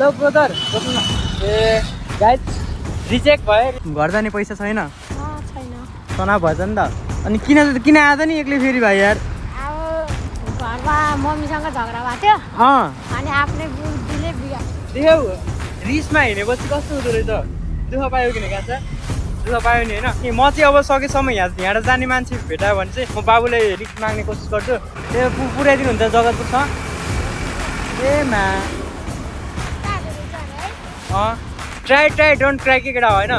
ल ब्रदर बस्नु न। ए गाइस रिजेक्ट भयो। घर जाने पैसा छैन? छैन। तनाव भएछ नि त। अनि किन आएको नि एक्लै फेरि भाइ यार? अब घरमा मम्मीसँग झगडा भएको थियो अनि आफ्नै बुढीले देख्यौ रिसमा हिँडेपछि कस्तो हुँदो रहेछ। दुःख पायो किन कान्छ? दुःख पायो नि होइन। म चाहिँ अब सकेसम्म यहाँबाट जाने मान्छे भेटायो भने चाहिँ म बाबुलाई रिक्स माग्ने कोसिस गर्छु। त्यो पुऱ्याइदिनुहुन्छ जगतपुरसम्म। ए मा ट्राई डोन्ट ट्राई के केटा होइन।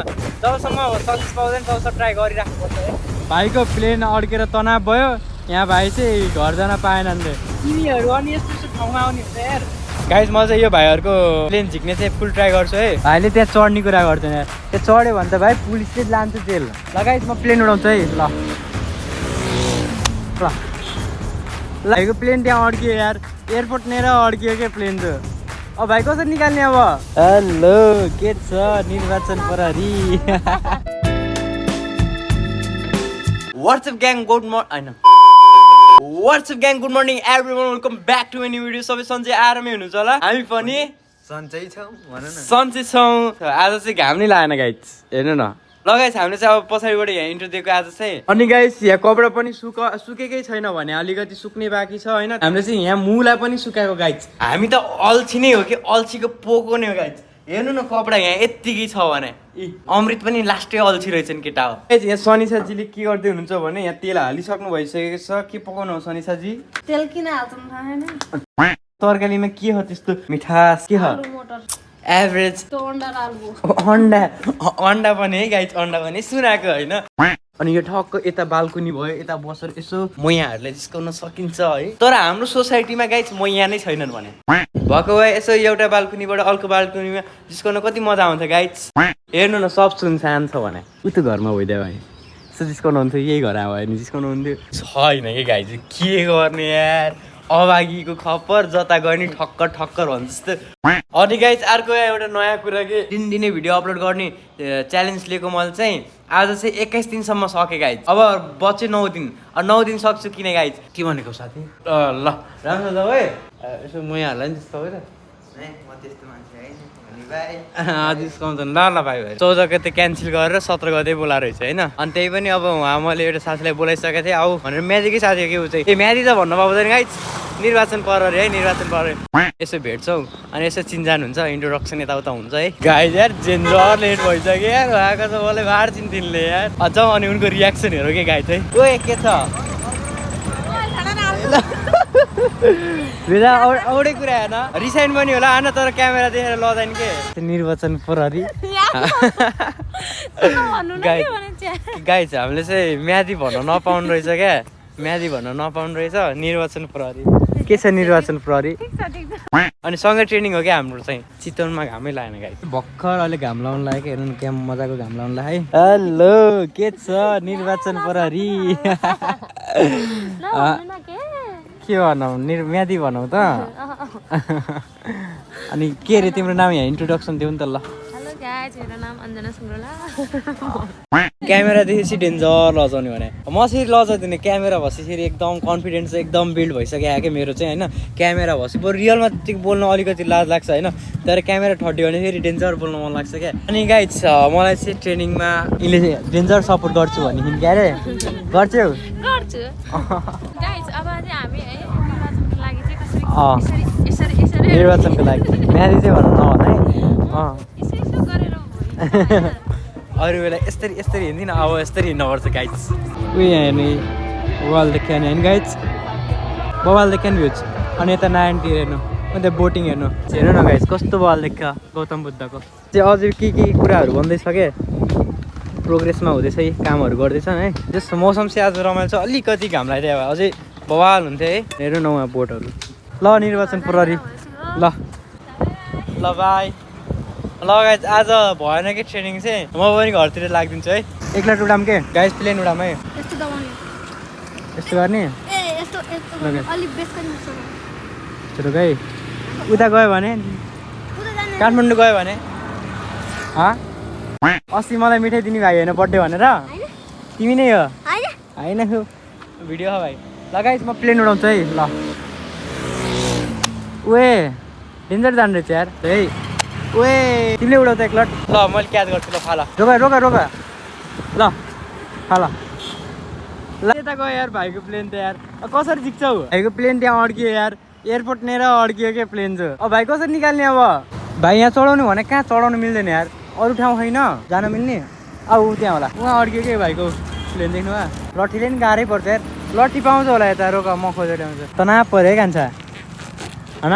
जबसम्म सक्सेस पाउँदैन तबसम्म ट्राई गरिराख्नुपर्छ है। भाइको प्लेन अड्केर तनाव भयो। यहाँ भाइ चाहिँ घर जान पाएनन् रे। तिमीहरू अनि यस्तो ठाउँमा आउने हुन्छ यार। गाइस म चाहिँ यो भाइहरूको प्लेन झिक्ने चाहिँ फुल ट्राई गर्छु है। भाइले त्यहाँ चढ्ने कुरा गर्दैन यार। त्यो चढ्यो भने त भाइ पुलिसले लान्छ जेल। ल गाइस म प्लेन उडाउँछु है। ल भाइको प्लेन त्यहाँ अड्कियो यार। एयरपोर्ट लिएर अड्कियो क्या प्लेन त। अब भाइ कसरी निकाल्ने अब? हेलो के छ निर्वाचन प्रहरी? WhatsApp gang good morning. WhatsApp gang good morning everyone, welcome back to my new video. सबै सन्चै आरामै हुनुहुन्छ होला। हामी पनि सन्चै छौँ भन न। सन्चै छौँ। आज चाहिँ घाम नै लागेन गाइस, हेर्नु न। ल गाइस हामीले चाहिँ अब पछाडिबाट यहाँ इन्ट्रो दिएको आज चाहिँ। अनि गाइस यहाँ कपडा पनि सुकेकै छैन भने अलिकति सुक्ने बाँकी छ होइन। हामीले चाहिँ यहाँ मुला पनि सुकाएको गाइस। हामी त अल्छी नै हो कि अल्छीको पोको नै हो गाइस। हेर्नु न कपडा यहाँ यत्तिकै छ भने। अमृत पनि लास्टै अल्छी रहेछन् केटा हो। यहाँ सनिसाजीले के गर्दै हुनुहुन्छ भने यहाँ तेल हालिसक्नु भइसकेको छ। के पकाउनु हो सनिसाजी? तेल किन हाल्छन् थाहा छैन। तरकारीमा के हो त्यस्तो मिठास? के हो? एभरेज अन्डा पनि है गाइस। अन्डा पनि सुनाएको होइन। अनि यो ठक्क यता बाल्कनी भयो, यता बसेर यसो मैयाहरूलाई जिस्काउन सकिन्छ है। तर हाम्रो सोसाइटीमा गाइस मैया नै छैनन् भने भएको भए यसो एउटा बाल्कनीबाट अर्को बाल्कनीमा जिस्काउन कति मजा आउँछ गाइस। हेर्नु न सब सुनसान छ भने उतो घरमा होइदियो भाइ यसो जिस्काउनु हुन्थ्यो। यही घर आयो भने जिस्काउनु हुन्थ्यो। छैन कि गाइस के गर्ने यार। अभागीको खप्पर जता गयो नि ठक्कर भन्छ जस्तो। अनि गाइस अर्को एउटा नयाँ कुरा के दिनै भिडियो अपलोड गर्ने च्यालेन्ज लिएको मैले चाहिँ आज चाहिँ 21 दिनसम्म सकेँ गाइस। अब बच्चे 9 दिन। 9 दिन सक्छु किन गाइस? के भनेको साथी? ल राम्रो छ है। यसो मैयाहरूलाई नि त्यस्तो होइन। म त्यस्तो मान्छे होइन नि भाइ। डिस्काउन्ट ल भाइ भाइ 14 गते क्यान्सल गरेर 17 गते बोलाएर रहेछ होइन। अनि त्यही पनि अब उहाँ मैले एउटा साथीलाई बोलाइसकेको थिएँ आऊ भनेर। म्यादीकै साथी के ऊ चाहिँ ए म्यादी त भन्नु पाउँदैन गाइस। निर्वाचन प्रहरी है, निर्वाचन प्रहरी। यसो भेट्छौँ अनि यसो चिन्जान हुन्छ, इन्ट्रोडक्सन यताउता हुन्छ है गाइस। यार जेन्जर लेट भइसक्यो यार। उहाँको त मलाई बाँड्छिन् तिनले यार। अझ अनि उनको रियाक्सन हेरौँ कि गाइस है। ओए के छ औडै कुरा हेर्न रिसाइन पनि होला होइन। तर क्यामेरा देखेर लजाइन के निर्वाचन प्रहरी गाइस। हामीले चाहिँ म्यादी भन्न नपाउनु रहेछ क्या। म्यादी भन्न नपाउनु रहेछ निर्वाचन प्रहरी। के छ निर्वाचन प्रहरी? अनि सँगै ट्रेनिङ हो क्या हाम्रो चाहिँ। चितवनमा घामै लागेन गाइस। भर्खर अहिले घाम लाउनु लाग्यो क्या। हेर्नु क्या मजाको घाम लाउनु लाग्यो है। हेलो के छ निर्वाचन प्रहरी? के भनौँ म्यादी भनौँ त। अनि के अरे तिम्रो नाम? यहाँ इन्ट्रोडक्सन दिउँ त ल। हेलो गाइस, मेरो नाम अञ्जना सुङ्ग्रोला। क्यामेरा देखेपछि डेन्जर लजाउने भने म चाहिँ लजाउँदिनँ। क्यामेरा भएपछि एकदम कन्फिडेन्स एकदम बिल्ड भइसक्यो क्या मेरो चाहिँ होइन। क्यामेरा भएपछि बरु रियलमा चाहिँ बोल्न अलिकति लाज लाग्छ होइन। तर क्यामेरा ठड्यो भने फेरि डेन्जर बोल्न मन लाग्छ क्या। अनि गाइस मलाई चाहिँ ट्रेनिङमा यिनले डेन्जर सपोर्ट गर्छु भनेदेखि क्या अरे गर्छु। अब चाहिँ हामी है निर्वाचनको लागि म्यादी चाहिँ भन्नु नभन है। अरू बेला यसरी हिँड्दिन, अब यसरी हिँड्नुपर्छ गाइस। उयो यहाँ हेर्ने वाल देख्यो भने होइन गाइस। बवाल देख्यो नि भ्युज। अनि यता नारायणतिर हेर्नु, अन्त बोटिङ हेर्नु न गाइस कस्तो बवाल देख्छ गौतम बुद्धको चाहिँ। अझै के कुराहरू भन्दैछ क्या। प्रोग्रेसमा हुँदैछ है, कामहरू गर्दैछन् है। जस्तो मौसम चाहिँ आज रमाइलो छ। अलिकति घाम लाग्यो भए अझै बवाल हुन्थ्यो है। हेर्नु न उहाँ बोटहरू। ल निर्वाचन प्रहरी ल बाई। ल गाइस आज भएन कि ट्रेनिङ चाहिँ म पनि घरतिर लागिदिन्छु है। एकलाट उडाम के गाइस, प्लेन उडाम है। यस्तो गर्ने चलो गाई। उता गयो भने काठमाडौँ गयो भने अस्ति मलाई मिठाई दिने भाइ होइन बर्थडे भनेर। तिमी नै हो होइन? भिडियो हो भाइ। ल गाइस म प्लेन उडाउँछु है। ल ओए डेन्जर जानु रहेछ यार है। ओए तिमीले उडाउ त एकलट ल मैले क्याच गर्छु ल फाला रोका ल फाला ल यता गयो यार भाइको प्लेन त यार कसरी झिक्छौ भाइको प्लेन त्यहाँ अड्कियो यार एयरपोर्ट नेर अड्कियो के प्लेन चाहिँ भाइ कसरी निकाल्ने अब भाइ यहाँ चढाउनु भने कहाँ चढाउनु मिल्दैन यार अरू ठाउँ छैन जान मिल्ने अब त्यहाँ होला उहाँ अड्कियो के भाइको प्लेन देख्नु लट्ठीले नि गाह्रै पर्छ यार लट्ठी पाउँछ होला यता रोक म खोजेर आउँछ तनाव पऱ्यो है कान्छा होइन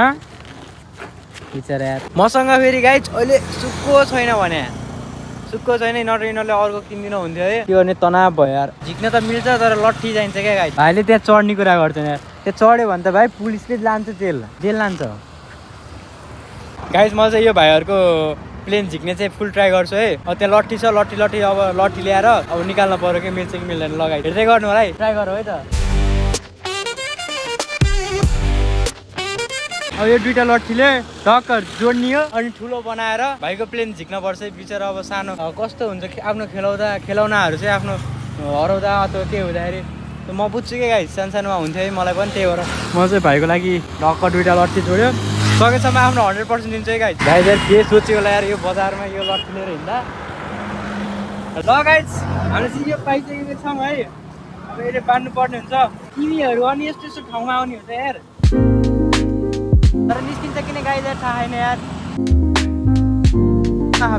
बिचरा यार मसँग फेरि गाइज अहिले सुक्को छैन भने सुक्को छैन नट्रेनरले अर्को किनिदिनु हुन्थ्यो है त्यो भने तनाव भयो यार झिक्न त मिल्छ तर लट्ठी चाहिन्छ क्या गाइज भाइले त्यहाँ चढ्ने कुरा गर्दैन यार त्यहाँ चढ्यो भने त भाइ पुलिसले लान्छ जेल लान्छ गाइज म चाहिँ यो भाइहरूको प्लेन झिक्ने चाहिँ फुल ट्राई गर्छु है अब त्यहाँ लट्ठी छ लट्ठी अब लट्ठी ल्याएर अब निकाल्नु पऱ्यो कि मिल्छ कि मिल्दैन लगाइ हेर्दै गर्नु होला है ट्राई गरौँ है त अब यो दुइटा लट्ठीले ढक्क जोड्ने हो अनि ठुलो बनाएर भाइको प्लेन झिक्न पर्छ बिचरा अब सानो कस्तो हुन्छ आफ्नो खेलौनाहरू चाहिँ आफ्नो हराउँदा अथवा के हुँदाखेरि म बुझ्छु कि गाई सानोमा हुन्थ्यो है मलाई पनि त्यही भएर म चाहिँ भाइको लागि ढक्क दुइटा लट्ठी जोड्यो सकेसम्म आफ्नो 100% दिन्छु है गाइज गाइज यार के सोच्यो होला यार यो बजारमा यो लट्ठी लिएर हिँड्दा ल गाइज हामी चाहिँ यो पाइसकेको छौँ है अब यसले बाँड्नु पर्ने हुन्छ तिमीहरू अनि यस्तो ठाउँमा आउने हुन्छ यार तर निस्किन्छ किन गाइज यार थाहा छैन यार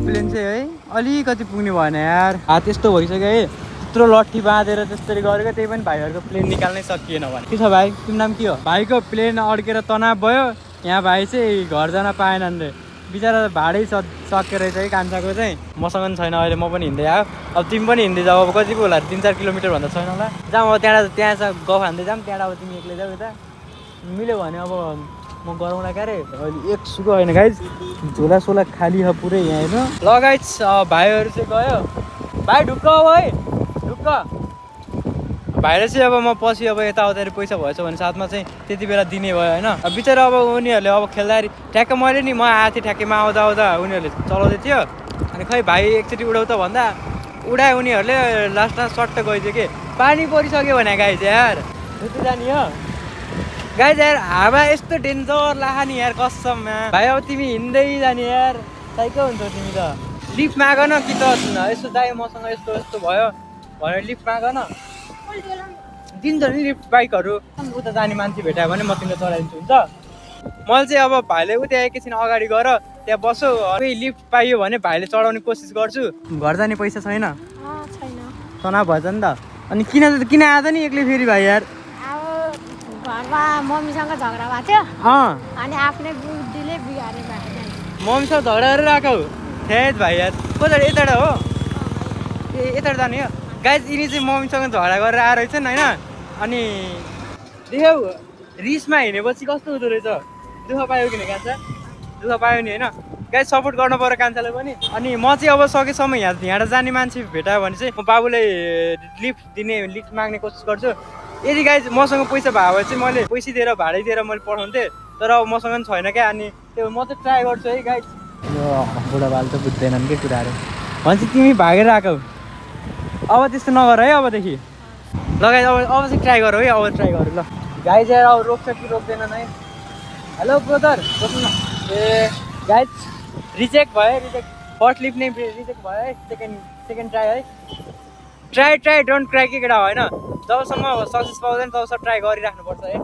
प्लेन चाहिँ है अलिकति पुग्ने भएन यार त्यस्तो भइसक्यो है त्यत्रो लट्ठी बाँधेर त्यसरी गरेको त्यही पनि भाइहरूको प्लेन निकाल्नै सकिएन भने के छ भाइ तिम्रो नाम के हो भाइको प्लेन अड्केर तनाव भयो यहाँ भाइ चाहिँ घर जान पाएनन् रे बिचरा भाडै सकेर रहेछ है कान्छाको चाहिँ मसँग पनि छैन अहिले म पनि हिँड्दै आयो अब तिमी पनि हिँड्दै जाऊ अब कति पो होला 3-4 किलोमिटर भन्दा छैन होला जाउँ अब त्यहाँ गफ हान्दै जाऊँ त्यहाँबाट अब तिमी एक्लै जाऊ यता मिल्यो भने अब म गरौँला क्या रे अहिले एक सुको होइन गाइज झोला खाली छ पुरै यहाँ हेर्नु ल गाइज भाइहरू चाहिँ गयो भाइ ढुक्क हो है ढुक्क भाइले चाहिँ अब म पछि अब यताउता पैसा भएछ भने साथमा चाहिँ त्यति बेला दिने भयो होइन अब बिचरा अब उनीहरूले अब खेल्दाखेरि ठ्याक्क मैले नि म आएको थिएँ ठ्याक्कैमा आउँदा उनीहरूले चलाउँदै थियो अनि खै भाइ एकचोटि उडाउ त भन्दा उडायो उनीहरूले लास्टमा सट्ट गइदियो कि पानी परिसक्यो भने गाइज यार ढुक्क जाने हो गाइज यार हावा यस्तो डेन्जर लाखा नि यार कसममा भाइ अब तिमी हिँड्दै जाने यार साइको हुन्छौ तिमी त लिफ्ट माग न कि त यसो दाइ मसँग यस्तो भयो भनेर लिफ्ट माग न दिन्छ नि लिफ्ट बाइकहरू उता जाने मान्छे भेटायो भने म तिमीलाई चलाइदिन्छु हुन्छ मैले चाहिँ अब भाइले उता एकैछिन अगाडि गएर त्यहाँ बसो लिफ्ट पाइयो भने भाइले चढाउने कोसिस गर्छु घर जाने पैसा छैन तनाव भएछ नि त अनि किन आएको नि एक्लै फेरि भाइ यार घरमा मम्मीसँग झगडा भएको थियो अनि आफ्नै बुद्धिले बिगारे मम्मीसँग झगडा गरेर आएको थेट भाइ यार कता यताबाट हो ए यताबाट जाने हो गाइज यिनी चाहिँ मम्मीसँग झगडा गरेर आएर रहेछन् होइन अनि देख्यौ रिसमा हिँडेपछि कस्तो हुँदो रहेछ दुःख पायो किन कान्छा दुःख पायो नि होइन गाइज सपोर्ट गर्नु पर्यो कान्छालाई पनि अनि म चाहिँ अब सकेसम्म यहाँबाट जाने मान्छे भेटायो भने चाहिँ म बाबुलाई लिफ्ट माग्ने कोसिस गर्छु यदि गाइज मसँग पैसा भयो भने चाहिँ मैले पैसा दिएर भाडै दिएर मैले पठाउँथेँ तर अब मसँग पनि छैन क्या अनि त्यो म चाहिँ ट्राई गर्छु है गाइज बुढाबाल त बुझ्दैनन् के कुराहरू भन्छ तिमी भागेर आएको अब त्यस्तो नगर है अबदेखि ल गाइज अब चाहिँ ट्राई गरौँ है अब ट्राई गरौँ ल गाइज यार अब रोक्छ कि रोक्दैनन् है हेलो ब्रदर रोक्नु न ए गाइज रिजेक्ट भयो रिजेक्ट फर्स्ट लिफ्ट नै रिजेक्ट भयो है सेकेन्ड ट्राई है ट्राई डोन्ट क्राई के केटा होइन जबसम्म सक्सेस पाउँदैन तबसम्म ट्राई गरिराख्नुपर्छ है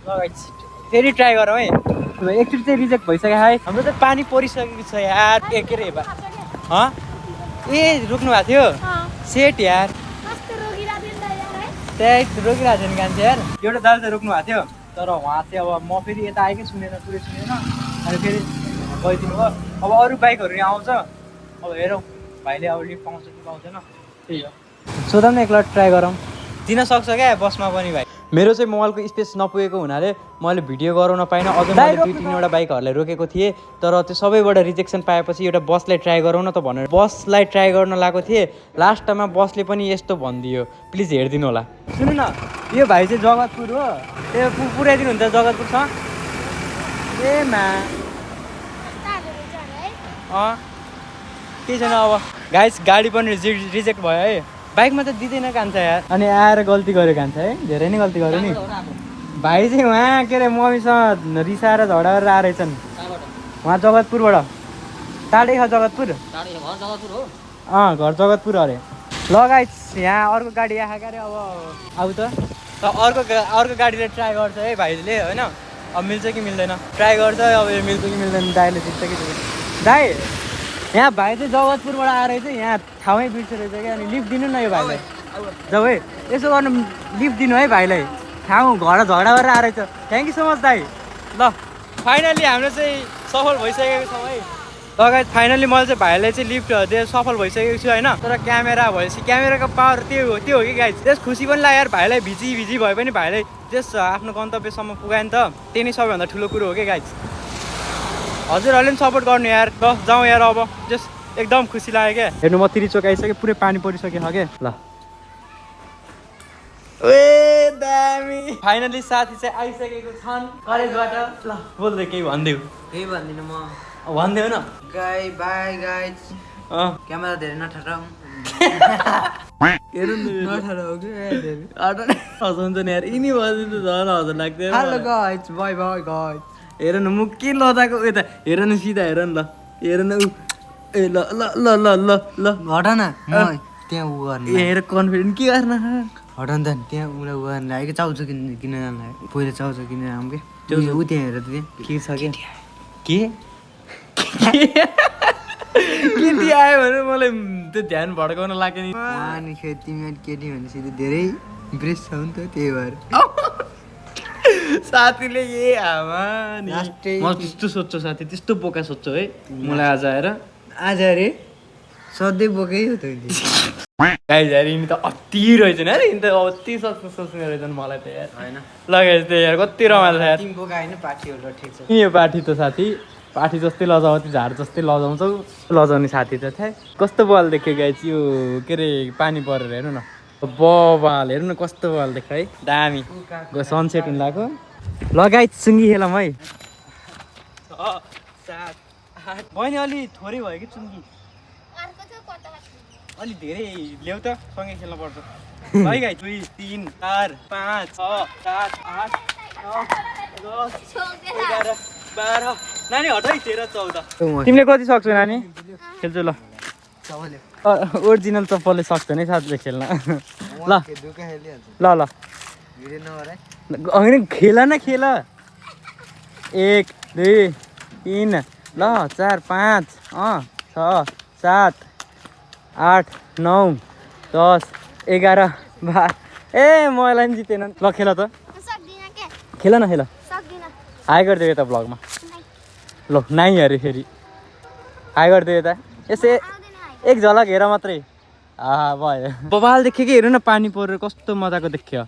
ल गाइज फेरि ट्राई गरौँ है एकचोटि चाहिँ रिजेक्ट भइसक्यो है हाम्रो त पानी परिसकेको छ यार के अरे ए रोक्नु भएको थियो सेट यार त्यही रोकिरहेको थियो नि कान्छे यार एउटा दाल चाहिँ रोक्नु भएको थियो तर उहाँ चाहिँ अब म फेरि यता आएकै सुनेन पुरै सुनेन अनि फेरि गइदिनु भयो अब अरू बाइकहरू यहाँ आउँछ अब हेरौँ भाइले अब लिफ्ट पाउँछ कि पाउँदैन त्यही हो सोधौँ न एकलट ट्राई गरौँ दिन सक्छ क्या बसमा पनि भाइ मेरो चाहिँ मोबाइलको स्पेस नपुगेको हुनाले मैले भिडियो गराउन पाइनँ अझ मैले 2-3वटा बाइकहरूलाई रोकेको थिएँ तर त्यो सबैबाट रिजेक्सन पाएपछि एउटा बसलाई ट्राई गरौँ न त भनेर बसलाई ट्राई गर्न लागेको थिएँ लास्टमा बसले पनि यस्तो भनिदियो प्लिज हेरिदिनु होला सुन्नु न यो भाइ चाहिँ जगतपुर हो त्यो पुऱ्याइदिनु हुन्छ जगतपुरसँग ए मा केही छैन अब गाइस गाडी पनि रिजेक्ट भयो है बाइकमा त दिँदैन कान्छ यार अनि आएर गल्ती गर्यो कान्छ है धेरै नै गल्ती गर्यो नि भाइ चाहिँ उहाँ के अरे मम्मीसँग रिसाएर झगडा गरेर आएर रहेछन् उहाँ जगतपुरबाट टाढै छ जगतपुर घर जगतपुर अरे ल गाइस यहाँ अर्को गाडी आएको अरे अब आऊ त अर्को गाडीले ट्राई गर्छ है भाइले होइन अब मिल्छ कि मिल्दैन ट्राई गर्छ अब यो मिल्छ कि मिल्दैन दाइले जित्छ कि दाइ यहाँ भाइ चाहिँ जगतपुरबाट आएर चाहिँ यहाँ ठाउँै बिर्सेर रहेछ क्या अनि लिफ्ट दिनु न यो भाइलाई जाऊ है यसो गर्नु लिफ्ट दिनु है भाइलाई ठाउँ घर झगडा गरेर आएर छ थ्याङ्क यू सो मच दाइ ल फाइनली हाम्रो चाहिँ सफल भइसकेको छौँ है लगायत फाइनली मैले चाहिँ भाइलाई चाहिँ लिफ्ट दिएर सफल भइसकेको छु होइन तर क्यामेरा भएपछि क्यामेराको पावर त्यो हो कि गाइस त्यस खुसी पनि लाग्यो यार भाइलाई भिजी भए पनि भाइलाई त्यस आफ्नो गन्तव्यसम्म पुगायो नि त त्यही नै सबैभन्दा ठुलो कुरो हो कि गाइस हजुरहरूले पनि सपोर्ट गर्नु यार ल जाउँ यार अब जस एकदम खुसी लाग्यो क्या हेर्नु म तिरिचोक आइसक्यो पुरै पानी परिसक्यो क्या ल ए दामी फाइनली साथी चाहिँ आइसकेको छन् कलेजबाट ल बोल्दै केही भनिदेऊ केही भन्दिनँ म भनिदेऊ न बाई गाइज क्यामेरा धेरै नठटाउँ हेर्नु हँसाउँछ नि यार यिनी भनिदिनु झन् हजुर लाग्थ्यो hello guys by by guys हेर न म के लदाएको यता हेर न सिधा हेर न ल हेर न ऊ ए ल ल ल ल ल ल हट न म त्यहाँ उ गर्ने हेर कन्फिडेन्ट के गर्न हट नि त त्यहाँ उसलाई उ गर्ने आएको चाउचो किन जानु पहिला चाउचो किनेर आउँ कि ऊ त्यहाँ हेर त त्यहाँ के छ के के आयो भने मलाई त्यो ध्यान भड्काउन लाग्यो नि अनि फेरि तिमी केटी भनेपछि त धेरै इम्प्रेस छौ नि त त्यही भएर साथीले ए आमा नि लास्टै म त्यस्तो सोध्छु साथी त्यस्तो बोका सोध्छु है मलाई आज आएर आज अरे सधैँ बोकै हो त गाइस यार यिनी त अति रहेछ नि यार यिनी त अति सोच्ने रहेछन् मलाई त यार होइन लगाएछ त यार कति रमाइलो छ यार तिमी बोका होइन पाठी हो ठिक छ यो पाठी त साथी पाठी जस्तै लजाउँथ्यो झाड जस्तै लजाउँछौ लजाउने साथी त थाहा कस्तो बल देख्यो गाइस यो के अरे पानी परेर हेर्नु न बबाल हेर्नु न कस्तो बल देख्यो है दामी सनसेट हुन लाग्यो लगाइत चुङ्गी खेलौँ है 6 7 8 बहिनी अलि थोरै भयो कि चुङ्गी अलि धेरै ल्याउ त सँगै खेल्न पर्छ है गाई 2 3 4 5 6 7 8 9 10 11 12 नानी हट है 13 14 तिमीले कति सक्छौ नानी खेल्छु ल ओरिजिनल चप्पलले सक्दैन है साथीले खेल्न ल ल ल होइन खेल न खेल 1 2 3 ल 4 5 6 7 8 9 10 11 12 ए मलाई नि जितेन ल खेल त खेल न खेल हाई गरिदियो यता ब्लगमा ल नाइ अरे फेरि हाई गरिदियो यता यसो एक झलक हेर मात्रै भयो बबाल देख्यो कि हेर्नु न पानी परेर कस्तो मजाको देख्यो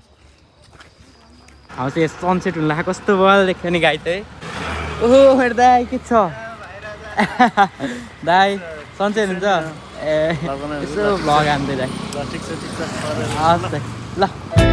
हौ चाहिँ सनसेट हुन लाग्यो कस्तो बबाल देख्यो नि गाई त है ओहो मेरो दाइ के छ दाइ सनसेट हुन्छ ए यसो भ्लग हान्दै दाइ ल